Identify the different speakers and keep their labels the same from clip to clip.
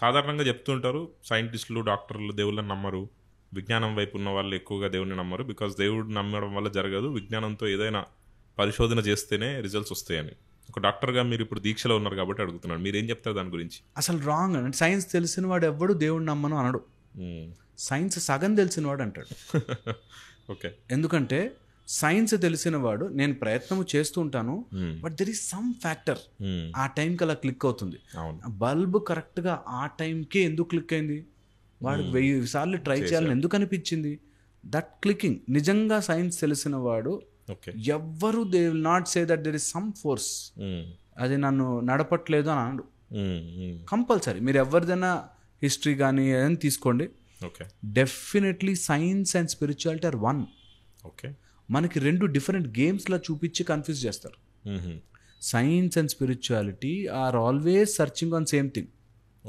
Speaker 1: సాధారణంగా చెప్తుంటారు సైంటిస్టులు, డాక్టర్లు దేవుళ్ళని నమ్మరు, విజ్ఞానం వైపు ఉన్న వాళ్ళు ఎక్కువగా దేవుడిని నమ్మరు, బికాస్ దేవుడు నమ్మడం వల్ల జరగదు, విజ్ఞానంతో ఏదైనా పరిశోధన చేస్తేనే రిజల్ట్స్ వస్తాయని. ఒక డాక్టర్గా మీరు ఇప్పుడు దీక్షలో ఉన్నారు కాబట్టి అడుగుతున్నాను, మీరు ఏం చెప్తారు దాని గురించి?
Speaker 2: అసలు రాంగ్ అండి. సైన్స్ తెలిసిన వాడు ఎవడు దేవుడిని నమ్మను అనడు. సైన్స్ సగం తెలిసిన వాడు అంటాడు.
Speaker 1: ఓకే.
Speaker 2: ఎందుకంటే సైన్స్ తెలిసిన వాడు నేను ప్రయత్నం చేస్తూ ఉంటాను, but there is some factor ఆ టైంకి అలా క్లిక్ అవుతుంది. బల్బ్ కరెక్ట్గా ఆ టైంకే ఎందుకు క్లిక్ అయింది, వాడికి 1000 సార్లు ట్రై చేయాలని ఎందుకు అనిపించింది, దట్ క్లికింగ్. నిజంగా సైన్స్ తెలిసిన వాడు ఎవ్వరు they will not say that there is some force అది నన్ను నడపట్లేదు అని అన్నాడు. కంపల్సరీ మీరు ఎవరిదైనా హిస్టరీ కానీ ఏదైనా తీసుకోండి, definitely science and spirituality are one.
Speaker 1: Okay.
Speaker 2: మనకి 2 డిఫరెంట్ గేమ్స్లా చూపించి కన్ఫ్యూజ్ చేస్తారు. Science and spirituality are always searching on same thing.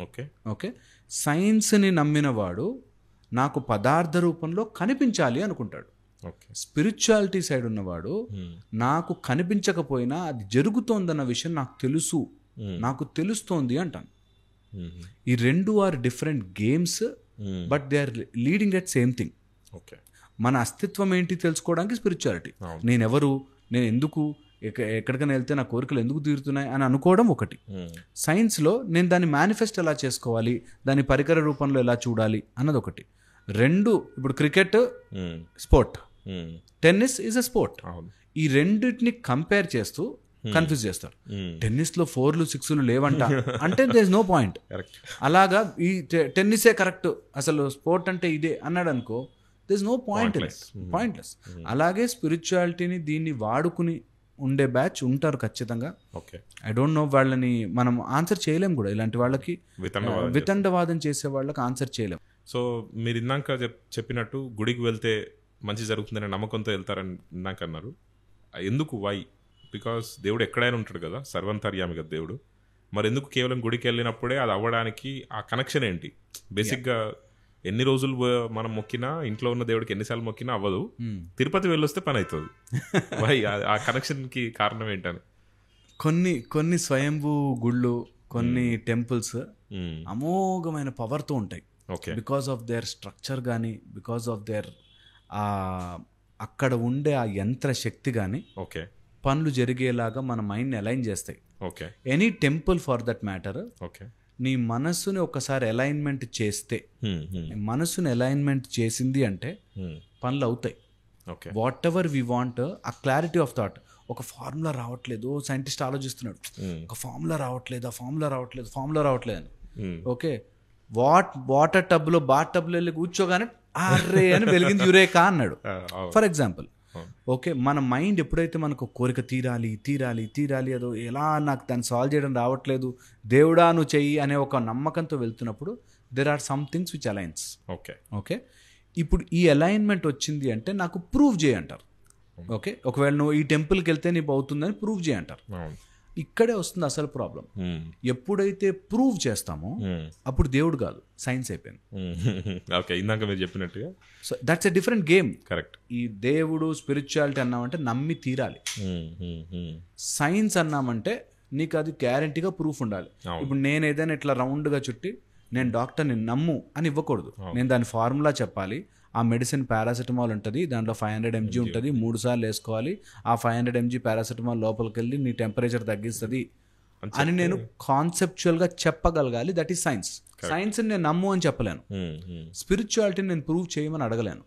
Speaker 1: Okay.
Speaker 2: Okay. సైన్స్ని నమ్మిన వాడు నాకు పదార్థ రూపంలో కనిపించాలి అనుకుంటాడు. స్పిరిచువాలిటీ సైడ్ ఉన్నవాడు నాకు కనిపించకపోయినా అది జరుగుతోందన్న విషయం నాకు తెలుసు, నాకు తెలుస్తోంది అంటాను. ఈ 2 are different games, but they are leading at same thing.
Speaker 1: Okay.
Speaker 2: మన అస్తిత్వం ఏంటి తెలుసుకోవడానికి స్పిరిచువాలిటీ, నేనెవరు, నేను ఎందుకు, ఎక్కడికైనా వెళ్తే నా కోరికలు ఎందుకు తీరుతున్నాయి అని అనుకోవడం ఒకటి. సైన్స్లో నేను దాన్ని మేనిఫెస్ట్ ఎలా చేసుకోవాలి, దాని పరికర రూపంలో ఎలా చూడాలి అన్నది ఒకటి. 2 ఇప్పుడు cricket sport, tennis is a sport. ఈ రెండింటిని కంపేర్ చేస్తూ కన్ఫ్యూజ్ చేస్తారు. టెన్నిస్లో 4లు 6లు లేవంట అంటే దేర్ ఇస్ నో పాయింట్. అలాగా ఈ టెన్నిసే కరెక్ట్, అసలు స్పోర్ట్ అంటే ఇదే అన్నాడు అనుకో, దేర్ ఇస్ నో పాయింట్లెస్. అలాగే స్పిరిచువాలిటీని దీన్ని వాడుకుని ఉండే బ్యాచ్ ఉంటారు ఖచ్చితంగా. ఐ డోంట్ నో, వాళ్ళని మనం ఆన్సర్ చేయలేం కూడా. ఇలాంటి వాళ్ళకి వితండవాదం చేసే వాళ్ళకి ఆన్సర్ చేయలేం.
Speaker 1: సో మీరు ఇందాక చెప్పినట్టు గుడికి వెళ్తే మంచి జరుగుతుందనే నమ్మకంతో వెళ్తారని ఇందాక అన్నారు. ఎందుకు, వై? బికాస్ దేవుడు ఎక్కడైనా ఉంటాడు కదా, సర్వంతర్యామి కదా దేవుడు. మరి ఎందుకు కేవలం గుడికి వెళ్ళినప్పుడే అది అవ్వడానికి ఆ కనెక్షన్ ఏంటి? బేసిక్గా ఎన్ని రోజులు మనం మొక్కినా, ఇంట్లో ఉన్న దేవుడికి ఎన్నిసార్లు మొక్కినా అవ్వదు, తిరుపతి వెళ్ళొస్తే పని అవుతుంది. వై? ఆ కనెక్షన్కి కారణం ఏంటని.
Speaker 2: కొన్ని స్వయంభూ గుళ్ళు, కొన్ని టెంపుల్స్ అమోఘమైన పవర్తో ఉంటాయి. బికాస్ ఆఫ్ దేర్ స్ట్రక్చర్ కానీ, బికాస్ ఆఫ్ దేర్ అక్కడ ఉండే ఆ యంత్ర శక్తి కానీ పనులు జరిగేలాగా మన మైండ్ని అలైన్ చేస్తాయి. Any temple for that matter. నీ మనస్సుని ఒకసారి అలైన్మెంట్ చేస్తే, మనస్సుని అలైన్మెంట్ చేసింది అంటే పనులు అవుతాయి. వాట్ ఎవర్ వి వాంట్, ఆ క్లారిటీ ఆఫ్ థాట్. ఒక ఫార్ములా రావట్లేదు, సైంటిస్ట్ ఆలోచిస్తున్నాడు, ఒక ఫార్ములా రావట్లేదు అని. ఓకే, వాటర్ టబ్లో బాత్ టబ్లో వెళ్ళి కూర్చోగానే అర్రే అని వెలిగింది యురేకా అన్నాడు, ఫర్ ఎగ్జాంపుల్. ఓకే, మన మైండ్ ఎప్పుడైతే మనకు కోరిక తీరాలి అదో ఎలా నాకు దాన్ని సాల్వ్ చేయడం రావట్లేదు, దేవుడా నువ్వు చెయ్యి అనే ఒక నమ్మకంతో వెళ్తున్నప్పుడు there are some things which aligns. Okay, ఇప్పుడు ఈ అలైన్మెంట్ వచ్చింది అంటే నాకు ప్రూవ్ చేయంటారు. ఓకే, ఒకవేళ నువ్వు ఈ టెంపుల్కి వెళ్తే నీకు అవుతుందని ప్రూవ్ చేయంటారు. ఇక్కడే వస్తుంది అసలు ప్రాబ్లం. ఎప్పుడైతే ప్రూవ్ చేస్తామో అప్పుడు దేవుడు కాదు, సైన్స్ అయిపోయింది.
Speaker 1: ఇందాక మీరు చెప్పినట్టుగా
Speaker 2: so that's a different game. Correct. ఈ దేవుడు స్పిరిచువాలిటీ అన్నామంటే నమ్మి తీరాలి. సైన్స్ అన్నామంటే నీకు అది గ్యారంటీగా ప్రూఫ్ ఉండాలి. ఇప్పుడు నేను ఏదైనా ఇట్లా రౌండ్గా చుట్టి నేను డాక్టర్ని నమ్ము అని ఇవ్వకూడదు. నేను దాని ఫార్ములా చెప్పాలి. ఆ మెడిసిన్ పారాసిటమాల్ ఉంటుంది, దాంట్లో 500 mg ఉంటుంది, 3 సార్లు వేసుకోవాలి. ఆ 500 mg పారాసిటమాల్ లోపలికి వెళ్ళి నీ టెంపరేచర్ తగ్గిస్తుంది అని నేను కాన్సెప్చువల్గా చెప్పగలగాలి. That is science. సైన్స్ని నేను నమ్ము అని చెప్పలేను, స్పిరిచువాలిటీని నేను ప్రూవ్ చేయమని అడగలేను.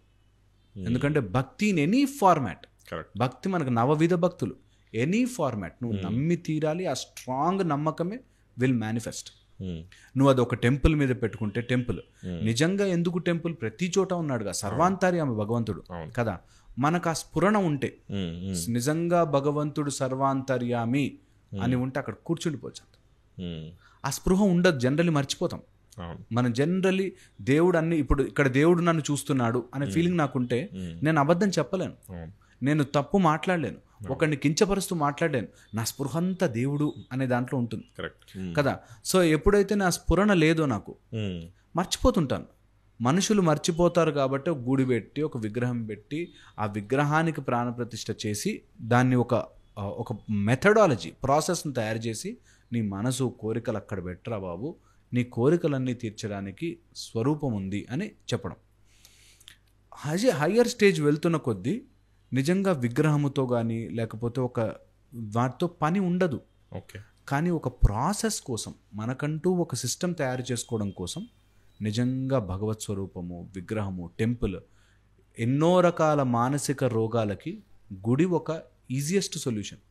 Speaker 2: ఎందుకంటే భక్తి ఇన్ ఎనీ ఫార్మాట్, భక్తి మనకు 9 విధ భక్తులు, ఎనీ ఫార్మాట్ నువ్వు నమ్మి తీరాలి. ఆ స్ట్రాంగ్ నమ్మకమే విల్ మేనిఫెస్ట్. నువ్వు అది ఒక టెంపుల్ మీద పెట్టుకుంటే, టెంపుల్ నిజంగా ఎందుకు టెంపుల్ ప్రతి చోట ఉన్నాడుగా, సర్వాంతర్యామి భగవంతుడు కదా. మనకు ఆ స్ఫురణ ఉంటే, నిజంగా భగవంతుడు సర్వాంతర్యామి అని ఉంటే అక్కడ కూర్చుండిపోవచ్చు. ఆ స్పృహ ఉండదు, జనరల్లీ మర్చిపోతాం మనం. జనరల్లీ దేవుడు అన్ని, ఇప్పుడు ఇక్కడ దేవుడు నన్ను చూస్తున్నాడు అనే ఫీలింగ్ నాకుంటే నేను అబద్ధం చెప్పలేను, నేను తప్పు మాట్లాడలేను, ఒకరిని కించపరుస్తూ మాట్లాడాను, నా స్పృహంతా దేవుడు అనే దాంట్లో ఉంటుంది కదా. సో ఎప్పుడైతే నా స్ఫురణ లేదో నాకు మర్చిపోతుంటాను. మనుషులు మర్చిపోతారు కాబట్టి ఒక గుడి పెట్టి, ఒక విగ్రహం పెట్టి, ఆ విగ్రహానికి ప్రాణప్రతిష్ఠ చేసి దాన్ని ఒక మెథడాలజీ ప్రాసెస్ని తయారు చేసి నీ మనసు కోరికలు అక్కడ పెట్టరా బాబు, నీ కోరికలన్నీ తీర్చడానికి స్వరూపం ఉంది అని చెప్పడం. హయ్యర్ స్టేజ్ వెళ్తున్న కొద్దీ నిజంగా విగ్రహముతో కానీ లేకపోతే ఒక వాటితో పని ఉండదు.
Speaker 1: ఓకే,
Speaker 2: కానీ ఒక ప్రాసెస్ కోసం మనకంటూ ఒక సిస్టమ్ తయారు చేసుకోవడం కోసం నిజంగా భగవత్ స్వరూపము, విగ్రహము, టెంపుల్, ఎన్నో రకాల మానసిక రోగాలకి గుడి ఒక ఈజియెస్ట్ సొల్యూషన్.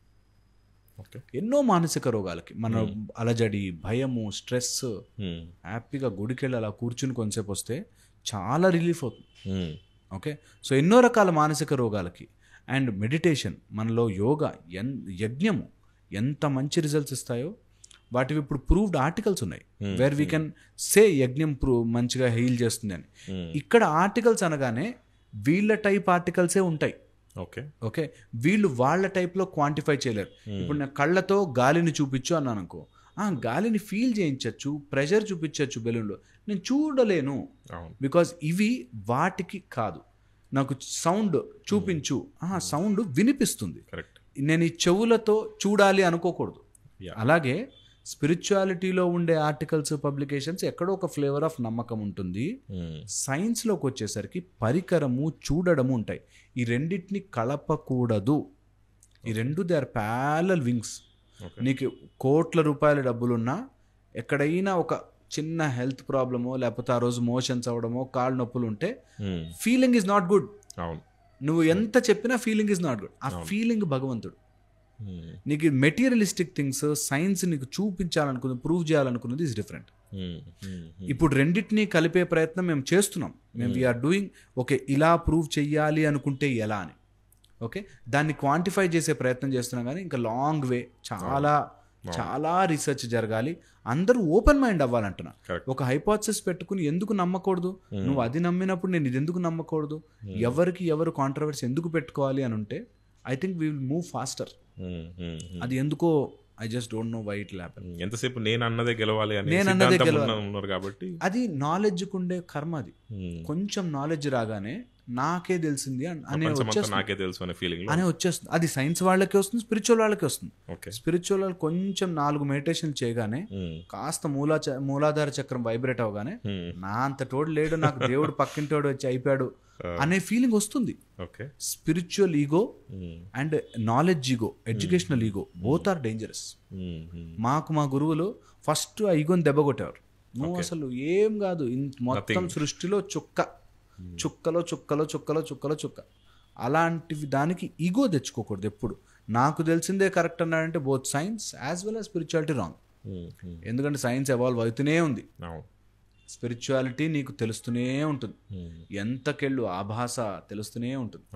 Speaker 1: ఓకే,
Speaker 2: ఎన్నో మానసిక రోగాలకి మన అలజడి, భయము, స్ట్రెస్, హ్యాపీగా గుడికి వెళ్ళి అలా కూర్చుని కొంతసేపు వస్తే చాలా రిలీఫ్ అవుతుంది. ఓకే, సో ఎన్నో రకాల మానసిక రోగాలకి. అండ్ మెడిటేషన్, మనలో యోగా, యజ్ఞము ఎంత మంచి రిజల్ట్స్ ఇస్తాయో వాటివి ఇప్పుడు ప్రూవ్డ్ ఆర్టికల్స్ ఉన్నాయి వేర్ వీ కెన్ సే యజ్ఞం మంచిగా హీల్ చేస్తుంది అని. ఇక్కడ ఆర్టికల్స్ అనగానే వీళ్ళ టైప్ ఆర్టికల్సే ఉంటాయి.
Speaker 1: ఓకే,
Speaker 2: ఓకే, వీళ్ళు వాళ్ళ టైప్లో క్వాంటిఫై చేయలేరు. ఇప్పుడు నేను కళ్ళతో గాలిని చూపించు అన్నాను అనుకో, గాలిని ఫీల్ చేయించవచ్చు, ప్రెషర్ చూపించవచ్చు బెలూన్లో, నేను చూడలేను బికాజ్ ఇవి వాటికి కాదు. నాకు సౌండ్ చూపించు, సౌండ్ వినిపిస్తుంది, నేను ఈ చెవులతో చూడాలి అనుకోకూడదు. అలాగే స్పిరిచువాలిటీలో ఉండే ఆర్టికల్స్, పబ్లికేషన్స్ ఎక్కడో ఒక ఫ్లేవర్ ఆఫ్ నమ్మకం ఉంటుంది. సైన్స్లోకి వచ్చేసరికి పరికరము, చూడడము ఉంటాయి. ఈ రెండింటిని కలపకూడదు. ఈ రెండు దే ఆర్ ప్యారలల్ వింగ్స్. నీకు కోట్ల రూపాయల డబ్బులున్నా ఎక్కడైనా ఒక చిన్న హెల్త్ ప్రాబ్లమో లేకపోతే ఆ రోజు మోషన్స్ అవ్వడమో కాళ్ళు నొప్పులు ఉంటే ఫీలింగ్ ఈజ్ నాట్ గుడ్. నువ్వు ఎంత చెప్పినా ఫీలింగ్ ఈజ్ నాట్ గుడ్. ఆ ఫీలింగ్ భగవంతుడు. నీకు మెటీరియలిస్టిక్ థింగ్స్, సైన్స్ నీకు చూపించాలనుకున్నది, ప్రూవ్ చేయాలనుకున్నది ఈజ్ డిఫరెంట్. ఇప్పుడు రెండింటినీ కలిపే ప్రయత్నం మేము చేస్తున్నాం. మేము వీఆర్ డూయింగ్. ఓకే, ఇలా ప్రూవ్ చెయ్యాలి అనుకుంటే ఎలా అని, ఓకే, దాన్ని క్వాంటిఫై చేసే ప్రయత్నం చేస్తున్నాం. కానీ ఇంకా లాంగ్ వే, చాలా చాలా రీసెర్చ్ జరగాలి. అందరూ ఓపెన్ మైండ్ అవ్వాలంటున్నా. ఒక హైపోథసిస్ పెట్టుకుని ఎందుకు నమ్మకూడదు, నువ్వు అది నమ్మినప్పుడు నేను ఇది ఎందుకు నమ్మకూడదు, ఎవరికి ఎవరు కాంట్రవర్సీ ఎందుకు పెట్టుకోవాలి అని ఉంటే I think we will move faster. అది ఎందుకో I just don't know why it will happen.
Speaker 1: ఎంతసేపు నేను అన్నదే గెలవాలి అని,
Speaker 2: నేను అన్నదే
Speaker 1: గెలవాలి
Speaker 2: కాబట్టి అది నాలెడ్జ్కి ఉండే కర్మ. అది కొంచెం నాలెడ్జ్ రాగానే నాకే తెలిసింది అనే వచ్చేస్తుంది. అది సైన్స్ వాళ్ళకే వస్తుంది, స్పిరిచువల్ వాళ్ళకే వస్తుంది. స్పిరిచువల్ వాళ్ళు కొంచెం 4 మెడిటేషన్ చేయగానే కాస్త మూలాధార చక్రం వైబ్రేట్ అవగానే నా అంత తోడు లేడు, నాకు దేవుడు పక్కింటోడు వచ్చి అయిపోయాడు అనే ఫీలింగ్ వస్తుంది. Spiritual ego and knowledge ego, educational ego both are dangerous. మా గురువులు ఫస్ట్ ఆ ఈగోని దెబ్బ కొట్టేవారు. నువ్వు అసలు ఏం కాదు, మొత్తం సృష్టిలో చుక్క. అలాంటివి దానికి ఈగో తెచ్చుకోకూడదు ఎప్పుడు. నాకు తెలిసిందే కరెక్ట్ అన్నాడంటే both science as well as spirituality wrong. ఎందుకంటే సైన్స్ ఎవాల్వ్ అవుతూనే ఉంది, స్పిరిచువాలిటీ నీకు తెలుస్తూనే ఉంటుంది, ఎంతకెళ్ళు ఆభాస తెలుస్తూనే ఉంటుంది.